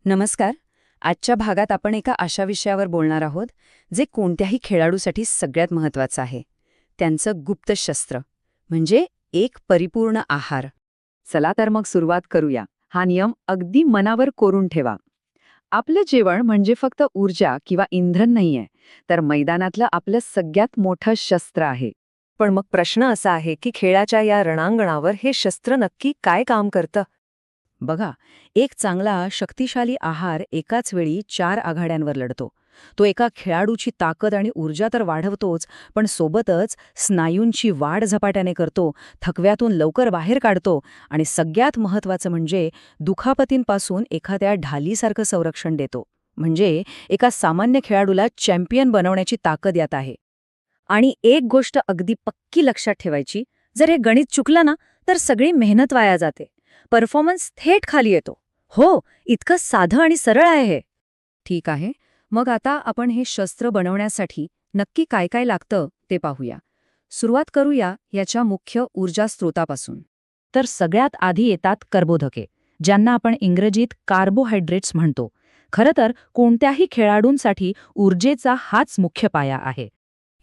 नमस्कार. आजच्या भागात आपण एका अशा विषयावर बोलणार आहोत जे कोणत्याही खेळाडूसाठी सगळ्यात महत्त्वाचं आहे. त्यांचं गुप्त शस्त्र म्हणजे एक परिपूर्ण आहार. चला तर मग सुरुवात करूया. हा नियम अगदी मनावर कोरून ठेवा. आपलं जेवण म्हणजे फक्त ऊर्जा किंवा इंधन नाहीये, तर मैदानातलं आपलं सगळ्यात मोठं शस्त्र आहे. पण मग प्रश्न असा आहे की खेळाच्या या रणांगणावर हे शस्त्र नक्की काय काम करतं? बघा, एक चांगला शक्तिशाली आहार एकाच वेळी 4 आघाड्यांवर लढतो. तो एका खेळाडूची ताकद आणि ऊर्जा तर वाढवतोच, पण सोबतच स्नायूंची वाढ झपाट्याने करतो, थकव्यातून लवकर बाहेर काढतो आणि सगळ्यात महत्त्वाचं म्हणजे दुखापतींपासून एखाद्या ढालीसारखं संरक्षण देतो. म्हणजे एका सामान्य खेळाडूला चॅम्पियन बनवण्याची ताकद यात आहे. आणि एक गोष्ट अगदी पक्की लक्षात ठेवायची, जर हे गणित चुकलं ना, तर सगळी मेहनत वाया जाते. परफॉर्मन्स थेट खाली येतो. हो, इतकं साधं आणि सरळ आहे हे. ठीक आहे, मग आता आपण हे शस्त्र बनवण्यासाठी नक्की काय काय लागतं ते पाहूया. सुरुवात करूया याच्या मुख्य ऊर्जा स्रोतापासून. तर सगळ्यात आधी येतात कर्बोदके, ज्यांना आपण इंग्रजीत कार्बोहायड्रेट्स म्हणतो. खरं तर कोणत्याही खेळाडूंसाठी ऊर्जेचा हाच मुख्य पाया आहे.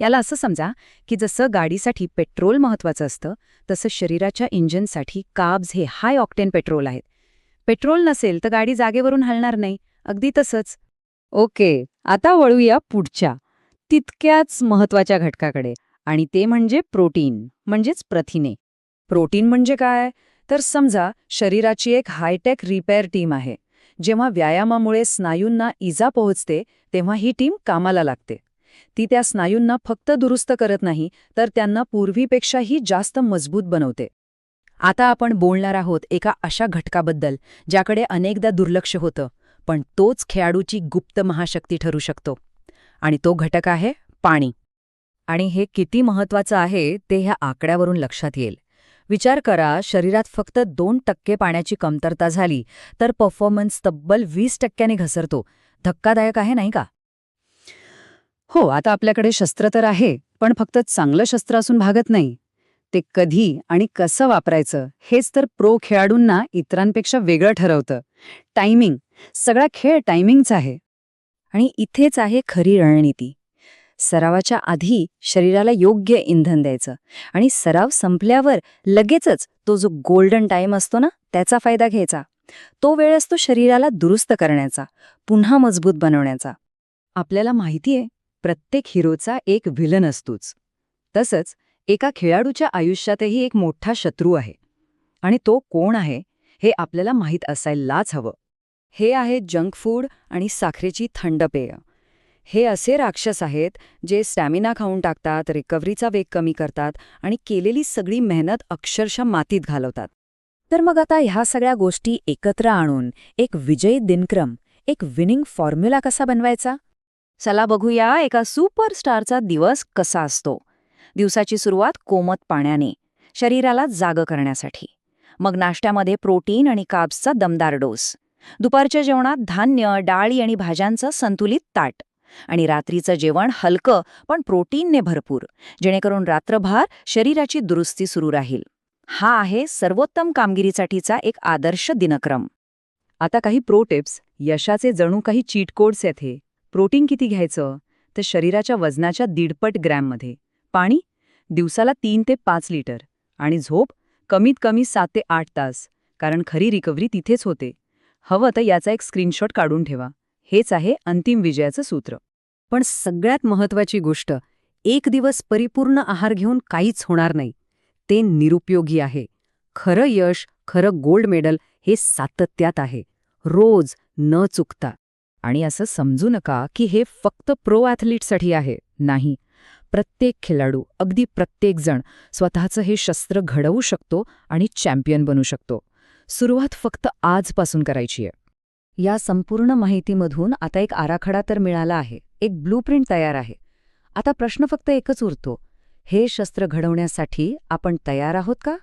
याला असं समजा की जसं गाडीसाठी पेट्रोल महत्त्वाचं असतं, तसं शरीराच्या इंजिनसाठी कार्ब्स हे हाय ऑक्टेन पेट्रोल आहेत. पेट्रोल नसेल तर गाडी जागेवरून हलणार नाही. अगदी तसंच. ओके, आता वळूया पुढच्या तितक्याच महत्त्वाच्या घटकाकडे, आणि ते म्हणजे प्रोटीन म्हणजेच प्रथिने. प्रोटीन म्हणजे काय? तर समजा शरीराची एक हायटेक रिपेअर टीम आहे. जेव्हा व्यायामामुळे स्नायूंना इजा पोहोचते तेव्हा ही टीम कामाला लागते. ती त्या स्नायूंना फक्त दुरुस्त करत नाही, तर त्यांना पूर्वीपेक्षाही जास्त मजबूत बनवते. आता आपण बोलणार आहोत एका अशा घटकाबद्दल ज्याकडे अनेकदा दुर्लक्ष होतं, पण तोच खेळाडूची गुप्त महाशक्ती ठरू शकतो. आणि तो घटक आहे पाणी. आणि हे किती महत्त्वाचं आहे ते ह्या आकड्यावरून लक्षात येईल. विचार करा, शरीरात फक्त 2% पाण्याची कमतरता झाली तर परफॉर्मन्स तब्बल 20%ने घसरतो. धक्कादायक आहे नाही का? हो, आता आपल्याकडे शस्त्र तर आहे, पण फक्त चांगलं शस्त्र असून भागत नाही. ते कधी आणि कसं वापरायचं हेच तर प्रो खेळाडूंना इतरांपेक्षा वेगळं ठरवतं. टायमिंग. सगळा खेळ टायमिंगचा आहे. आणि इथेच आहे खरी रणनीती. सरावाच्या आधी शरीराला योग्य इंधन द्यायचं आणि सराव संपल्यावर लगेचच तो जो गोल्डन टाइम असतो ना, त्याचा फायदा घ्यायचा. तो वेळ असतो शरीराला दुरुस्त करण्याचा, पुन्हा मजबूत बनवण्याचा. आपल्याला माहितीये, प्रत्येक हिरोचा एक व्हिलन असतोच. तसंच एका खेळाडूच्या आयुष्यातही एक मोठा शत्रू आहे. आणि तो कोण आहे हे आपल्याला माहीत असायलाच हवं. हे आहे जंक फूड आणि साखरेची थंड पेय. हे असे राक्षस आहेत जे स्टॅमिना खाऊन टाकतात, रिकव्हरीचा वेग कमी करतात आणि केलेली सगळी मेहनत अक्षरशः मातीत घालवतात. तर मग आता ह्या सगळ्या गोष्टी एकत्र आणून एक विजयी दिनक्रम, एक विनिंग फॉर्म्युला कसा बनवायचा? चला बघूया एका सुपरस्टारचा दिवस कसा असतो. दिवसाची सुरुवात कोमट पाण्याने, शरीराला जागं करण्यासाठी. मग नाश्त्यामध्ये प्रोटीन आणि कार्ब्सचा दमदार डोस. दुपारच्या जेवणात धान्य, डाळी आणि भाज्यांचं संतुलित ताट. आणि रात्रीचं जेवण हलकं पण प्रोटीनने भरपूर, जेणेकरून रात्रभर शरीराची दुरुस्ती सुरू राहील. हा आहे सर्वोत्तम कामगिरीसाठीचा एक आदर्श दिनक्रम. आता काही प्रो टिप्स. यशाचे जणू काही चीट कोड्स आहेत हे. प्रोटीन किती घ्यायचं? तर शरीराच्या वजनाच्या 1.5 ग्रॅममध्ये. पाणी दिवसाला 3 ते 5 लिटर. आणि झोप कमीत कमी 7 ते 8 तास, कारण खरी रिकव्हरी तिथेच होते. हवं तर याचा एक स्क्रीनशॉट काढून ठेवा. हेच आहे अंतिम विजयाचं सूत्र. पण सगळ्यात महत्त्वाची गोष्ट, एक दिवस परिपूर्ण आहार घेऊन काहीच होणार नाही. ते निरुपयोगी आहे. खरं यश, खरं गोल्ड मेडल हे सातत्यात आहे, रोज न चुकता. आणि असं समजू नका की हे फक्त प्रो ॲथलीटसाठी आहे. नाही, प्रत्येक खेळाडू, अगदी प्रत्येक जण स्वतःचं हे शस्त्र घडवू शकतो आणि चॅम्पियन बनू शकतो. सुरुवात फक्त आजपासून करायची आहे. या संपूर्ण माहितीमधून आता एक आराखडा तर मिळाला आहे, एक ब्लूप्रिंट तयार आहे. आता प्रश्न फक्त एकच उरतो, हे शस्त्र घडवण्यासाठी आपण तयार आहोत का?